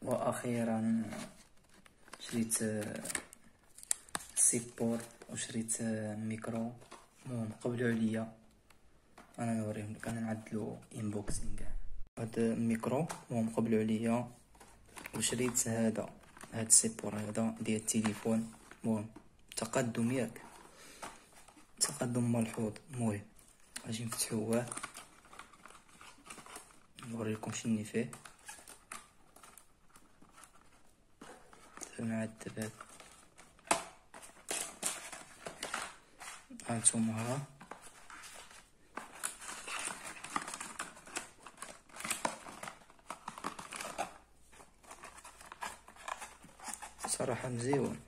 واخيرا شريت سيبور وشريت ميكرو. المهم قبلوا عليا انا نوريهم لك، انا نعدلو انبوكسينغ. هاد الميكرو المهم قبلوا عليا وشريت هاد السيبور هذا ديال التليفون. المهم تقدم ياك تقدم ملحوظ. المهم اجي نفتحوه نوريكم شني فيه. نعدل هاد هانتوما ها صراحة مزيون.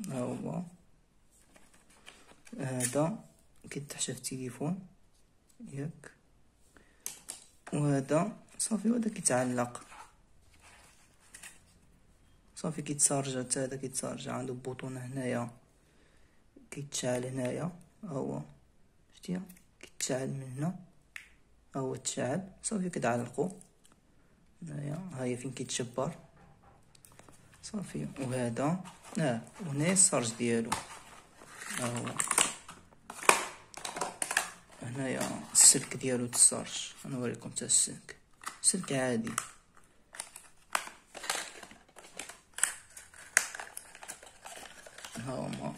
ها هو هذا كيتحشى في التليفون ياك، وهذا صافي وهذا كيتعلق صافي كيتسارجا. حتى هذا كيتسارجا، عنده بوطون هنايا كيتشعل هنايا. ها هو شتيها كيتشعل من هنا، ها هو تشعل صافي كتعلقو هنايا. ها هي فين كيتشبر صافي. وهذا وهنايا السارج ديالو. ها هو هنايا السلك ديالو تسارج. نوريكم حتى السلك، سلك عادي. ها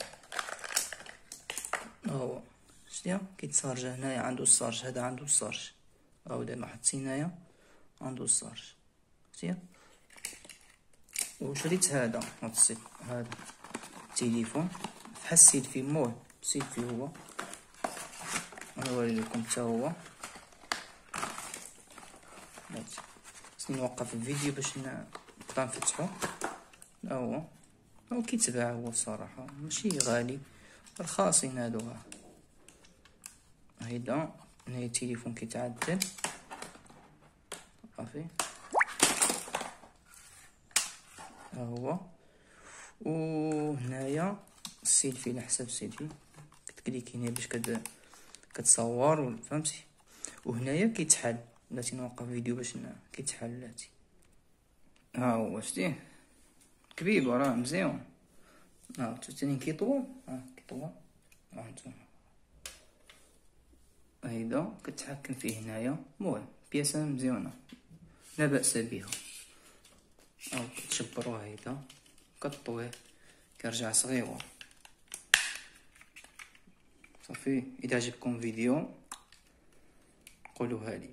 هو شتيها كيتسارج هنايا، عنده السارج. هذا عنده السارج، هاو دابا حطيت هنايا عنده السارج شتيها. وشريت هذا التليفون بحال السيلفي. المهم السيلفي هو نوريكم حتى هو. خصني نوقف الفيديو باش نبقى نفتحو. ها هو كيتباع هو الصراحة ماشي غالي، رخاصين هادو. هيدا هنا التليفون كيتعدل صافي. ها هو وهنايا السيلفي على حساب السيلفي كتكليكي هنا باش كتصور فهمتي. وهنايا كيتحل، بلاتي نوقف فيديو باش كيتحل بلاتي. ها هو شتيه كبير راه مزيان. تاني كيطول كيطول. هانتوما هيدا كتحكم فيه هنايا. المهم بياسة مزيونة لا بأس بها. كتشبروها هيدا كطويه كيرجع صغيور صافي. اذا عجبكم فيديو قولوها لي.